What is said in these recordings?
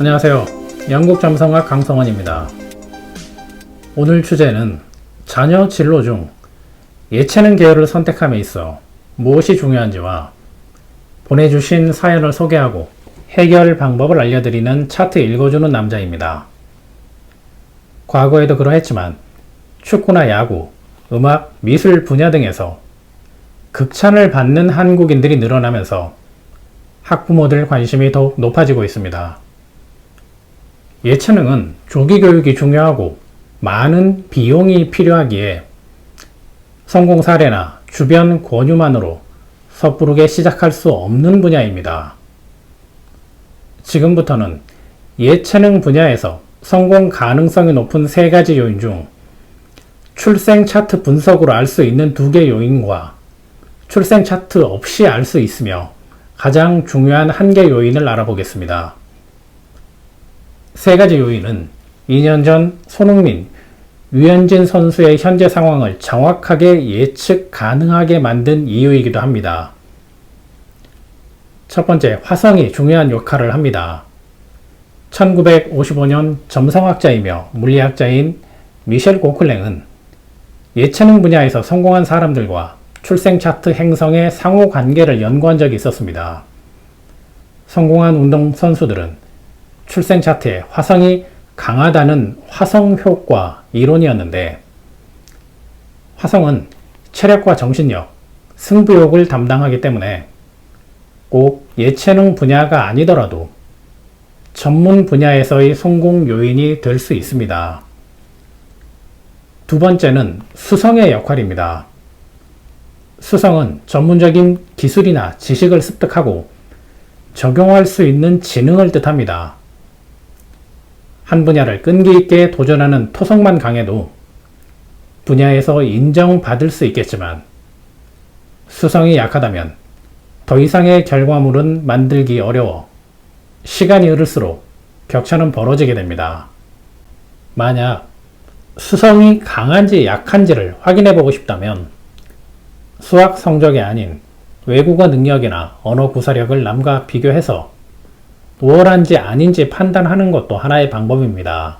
안녕하세요. 영국 점성학 강성원입니다. 오늘 주제는 자녀 진로 중 예체능 계열을 선택함에 있어 무엇이 중요한지와 보내주신 사연을 소개하고 해결 방법을 알려드리는 차트 읽어주는 남자입니다. 과거에도 그러했지만 축구나 야구, 음악, 미술 분야 등에서 극찬을 받는 한국인들이 늘어나면서 학부모들 관심이 더욱 높아지고 있습니다. 예체능은 조기 교육이 중요하고 많은 비용이 필요하기에 성공 사례나 주변 권유만으로 섣부르게 시작할 수 없는 분야입니다. 지금부터는 예체능 분야에서 성공 가능성이 높은 3가지 요인 중 출생 차트 분석으로 알 수 있는 2개 요인과 출생 차트 없이 알 수 있으며 가장 중요한 1개 요인을 알아보겠습니다. 3가지 요인은 2년 전 손흥민, 류현진 선수의 현재 상황을 정확하게 예측 가능하게 만든 이유이기도 합니다. 첫 번째, 화성이 중요한 역할을 합니다. 1955년 점성학자이며 물리학자인 미셸 고클랭은 예체능 분야에서 성공한 사람들과 출생 차트 행성의 상호 관계를 연구한 적이 있었습니다. 성공한 운동선수들은 출생 차트에 화성이 강하다는 화성 효과 이론이었는데, 화성은 체력과 정신력, 승부욕을 담당하기 때문에 꼭 예체능 분야가 아니더라도 전문 분야에서의 성공 요인이 될 수 있습니다. 두 번째는 수성의 역할입니다. 수성은 전문적인 기술이나 지식을 습득하고 적용할 수 있는 지능을 뜻합니다. 한 분야를 끈기 있게 도전하는 토성만 강해도 분야에서 인정받을 수 있겠지만, 수성이 약하다면 더 이상의 결과물은 만들기 어려워 시간이 흐를수록 격차는 벌어지게 됩니다. 만약 수성이 강한지 약한지를 확인해 보고 싶다면 수학 성적이 아닌 외국어 능력이나 언어 구사력을 남과 비교해서 우월한지 아닌지 판단하는 것도 하나의 방법입니다.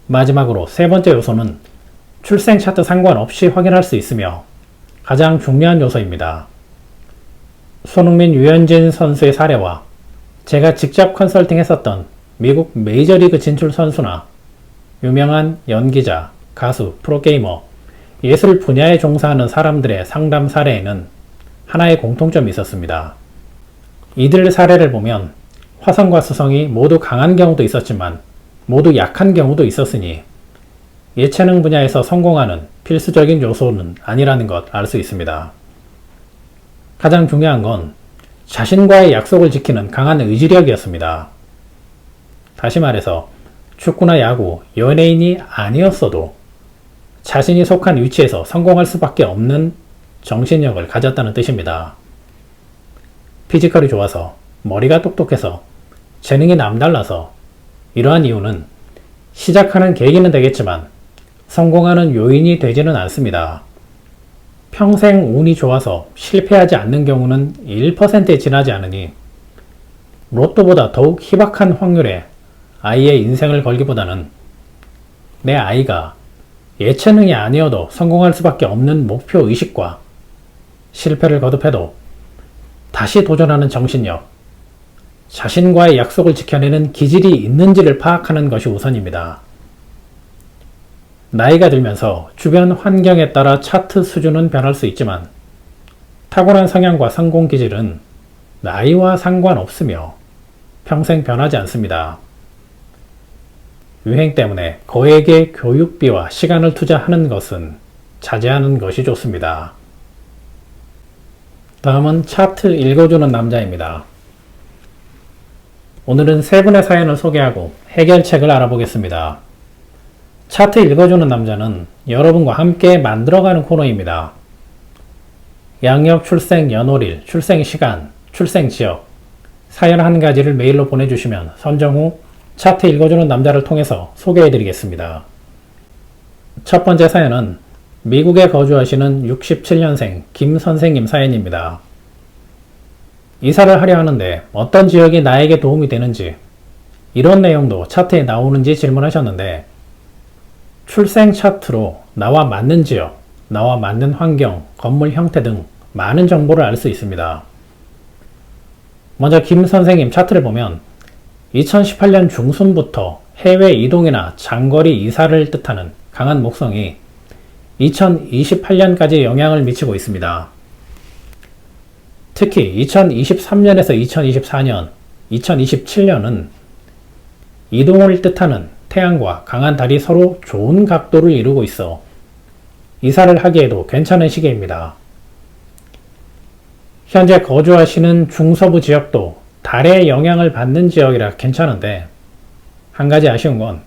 마지막으로 3번째 요소는 출생 차트 상관없이 확인할 수 있으며 가장 중요한 요소입니다. 손흥민, 류현진 선수의 사례와 제가 직접 컨설팅했었던 미국 메이저리그 진출 선수나 유명한 연기자, 가수, 프로게이머, 예술 분야에 종사하는 사람들의 상담 사례에는 하나의 공통점이 있었습니다. 이들 사례를 보면 화성과 수성이 모두 강한 경우도 있었지만 모두 약한 경우도 있었으니 예체능 분야에서 성공하는 필수적인 요소는 아니라는 것 알 수 있습니다. 가장 중요한 건 자신과의 약속을 지키는 강한 의지력이었습니다. 다시 말해서 축구나 야구, 연예인이 아니었어도 자신이 속한 위치에서 성공할 수밖에 없는 정신력을 가졌다는 뜻입니다. 피지컬이 좋아서, 머리가 똑똑해서, 재능이 남달라서, 이러한 이유는 시작하는 계기는 되겠지만 성공하는 요인이 되지는 않습니다. 평생 운이 좋아서 실패하지 않는 경우는 1%에 지나지 않으니 로또보다 더욱 희박한 확률에 아이의 인생을 걸기보다는 내 아이가 예체능이 아니어도 성공할 수밖에 없는 목표의식과 실패를 거듭해도 다시 도전하는 정신력, 자신과의 약속을 지켜내는 기질이 있는지를 파악하는 것이 우선입니다. 나이가 들면서 주변 환경에 따라 차트 수준은 변할 수 있지만 타고난 성향과 성공 기질은 나이와 상관없으며 평생 변하지 않습니다. 유행 때문에 거액의 교육비와 시간을 투자하는 것은 자제하는 것이 좋습니다. 다음은 차트 읽어주는 남자입니다. 오늘은 3분의 사연을 소개하고 해결책을 알아보겠습니다. 차트 읽어주는 남자는 여러분과 함께 만들어가는 코너입니다. 양력, 출생, 연월일, 출생 시간, 출생 지역, 사연 한 가지를 메일로 보내주시면 선정 후 차트 읽어주는 남자를 통해서 소개해드리겠습니다. 첫 번째 사연은 미국에 거주하시는 67년생 김 선생님 사연입니다. 이사를 하려 하는데 어떤 지역이 나에게 도움이 되는지, 이런 내용도 차트에 나오는지 질문하셨는데, 출생 차트로 나와 맞는 지역, 나와 맞는 환경, 건물 형태 등 많은 정보를 알 수 있습니다. 먼저 김 선생님 차트를 보면 2018년 중순부터 해외 이동이나 장거리 이사를 뜻하는 강한 목성이 2028년까지 영향을 미치고 있습니다. 특히 2023년에서 2024년, 2027년은 이동을 뜻하는 태양과 강한 달이 서로 좋은 각도를 이루고 있어 이사를 하기에도 괜찮은 시기입니다. 현재 거주하시는 중서부 지역도 달의 영향을 받는 지역이라 괜찮은데, 한 가지 아쉬운 건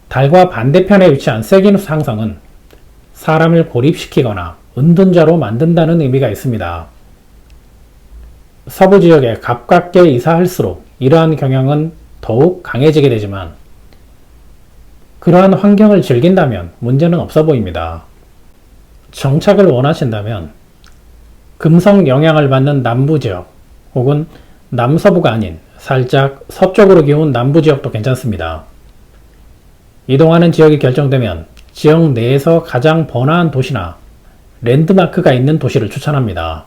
달과 반대편에 위치한 세기누스 항성은 사람을 고립시키거나 은둔자로 만든다는 의미가 있습니다. 서부 지역에 가깝게 이사할수록 이러한 경향은 더욱 강해지게 되지만, 그러한 환경을 즐긴다면 문제는 없어 보입니다. 정착을 원하신다면 금성 영향을 받는 남부지역 혹은 남서부가 아닌 살짝 서쪽으로 기운 남부지역도 괜찮습니다. 이동하는 지역이 결정되면 지역 내에서 가장 번화한 도시나 랜드마크가 있는 도시를 추천합니다.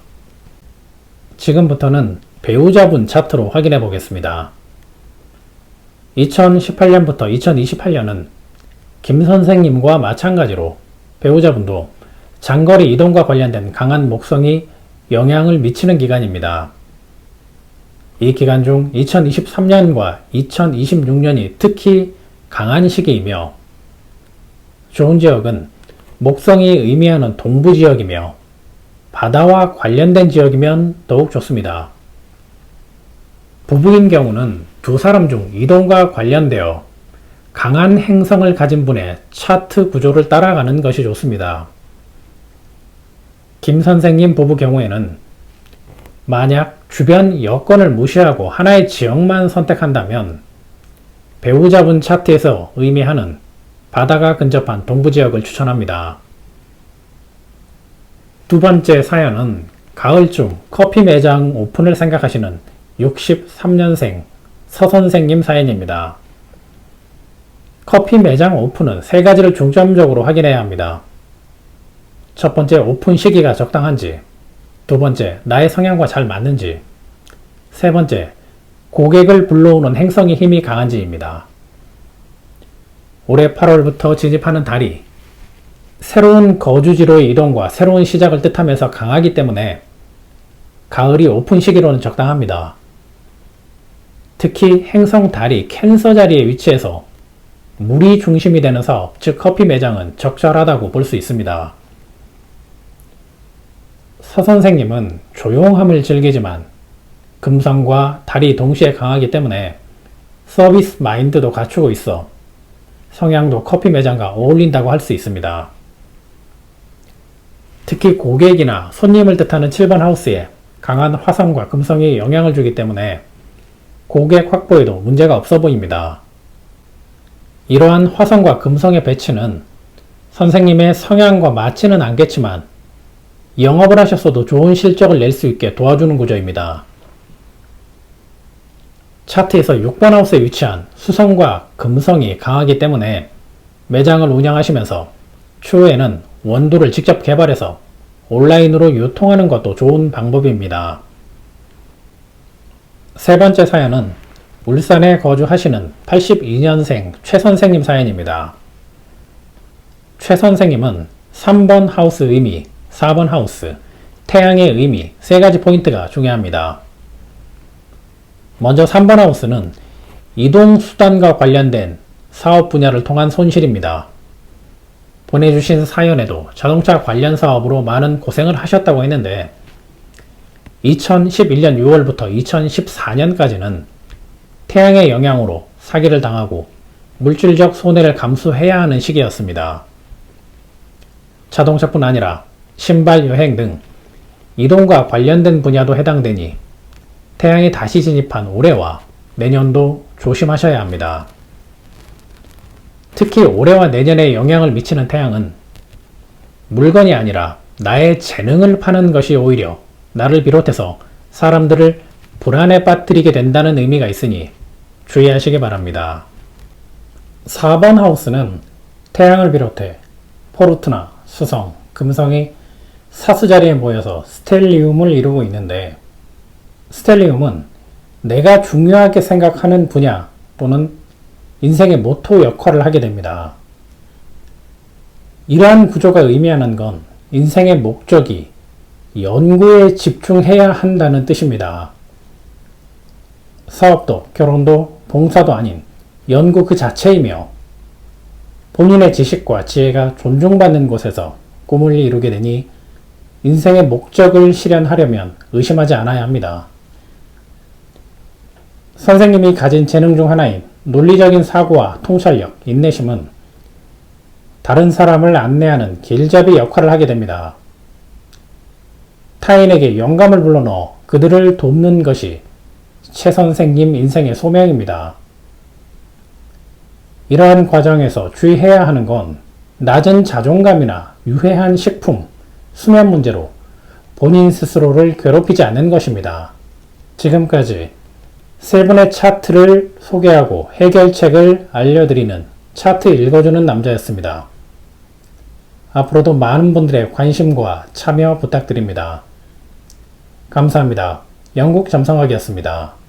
지금부터는 배우자분 차트로 확인해 보겠습니다. 2018년부터 2028년은 김 선생님과 마찬가지로 배우자분도 장거리 이동과 관련된 강한 목성이 영향을 미치는 기간입니다. 이 기간 중 2023년과 2026년이 특히 강한 시기이며, 좋은 지역은 목성이 의미하는 동부 지역이며 바다와 관련된 지역이면 더욱 좋습니다. 부부인 경우는 두 사람 중 이동과 관련되어 강한 행성을 가진 분의 차트 구조를 따라가는 것이 좋습니다. 김 선생님 부부 경우에는 만약 주변 여건을 무시하고 하나의 지역만 선택한다면 배우자분 차트에서 의미하는 바다가 근접한 동부 지역을 추천합니다. 두 번째 사연은 가을쯤 커피 매장 오픈을 생각하시는 63년생 서 선생님 사연입니다. 커피 매장 오픈은 세 가지를 중점적으로 확인해야 합니다. 첫 번째, 오픈 시기가 적당한지. 두 번째, 나의 성향과 잘 맞는지. 세 번째, 고객을 불러오는 행성의 힘이 강한지입니다. 올해 8월부터 진입하는 달이 새로운 거주지로의 이동과 새로운 시작을 뜻하면서 강하기 때문에 가을이 오픈 시기로는 적당합니다. 특히 행성 달이 캔서 자리에 위치해서 물이 중심이 되는 사업, 즉 커피 매장은 적절하다고 볼 수 있습니다. 서 선생님은 조용함을 즐기지만 금성과 달이 동시에 강하기 때문에 서비스 마인드도 갖추고 있어 성향도 커피 매장과 어울린다고 할 수 있습니다. 특히 고객이나 손님을 뜻하는 7번 하우스에 강한 화성과 금성이 영향을 주기 때문에 고객 확보에도 문제가 없어 보입니다. 이러한 화성과 금성의 배치는 선생님의 성향과 맞지는 않겠지만 영업을 하셨어도 좋은 실적을 낼 수 있게 도와주는 구조입니다. 차트에서 6번 하우스에 위치한 수성과 금성이 강하기 때문에 매장을 운영하시면서 추후에는 원두를 직접 개발해서 온라인으로 유통하는 것도 좋은 방법입니다. 세 번째 사연은 울산에 거주하시는 82년생 최 선생님 사연입니다. 최 선생님은 3번 하우스 의미, 4번 하우스, 태양의 의미 세 가지 포인트가 중요합니다. 먼저 3번 하우스는 이동수단과 관련된 사업 분야를 통한 손실입니다. 보내주신 사연에도 자동차 관련 사업으로 많은 고생을 하셨다고 했는데 2011년 6월부터 2014년까지는 태양의 영향으로 사기를 당하고 물질적 손해를 감수해야 하는 시기였습니다. 자동차뿐 아니라 신발 여행 등 이동과 관련된 분야도 해당되니 태양이 다시 진입한 올해와 내년도 조심하셔야 합니다. 특히 올해와 내년에 영향을 미치는 태양은 물건이 아니라 나의 재능을 파는 것이 오히려 나를 비롯해서 사람들을 불안에 빠뜨리게 된다는 의미가 있으니 주의하시기 바랍니다. 4번 하우스는 태양을 비롯해 포르투나, 수성, 금성이 사수 자리에 모여서 스텔리움을 이루고 있는데, 스텔리움은 내가 중요하게 생각하는 분야 또는 인생의 모토 역할을 하게 됩니다. 이러한 구조가 의미하는 건 인생의 목적이 연구에 집중해야 한다는 뜻입니다. 사업도, 결혼도, 봉사도 아닌 연구 그 자체이며 본인의 지식과 지혜가 존중받는 곳에서 꿈을 이루게 되니 인생의 목적을 실현하려면 의심하지 않아야 합니다. 선생님이 가진 재능 중 하나인 논리적인 사고와 통찰력, 인내심은 다른 사람을 안내하는 길잡이 역할을 하게 됩니다. 타인에게 영감을 불러넣어 그들을 돕는 것이 최 선생님 인생의 소명입니다. 이러한 과정에서 주의해야 하는 건 낮은 자존감이나 유해한 식품, 수면 문제로 본인 스스로를 괴롭히지 않는 것입니다. 지금까지 세 분의 차트를 소개하고 해결책을 알려드리는 차트 읽어주는 남자였습니다. 앞으로도 많은 분들의 관심과 참여 부탁드립니다. 감사합니다. 영국 점성학이었습니다.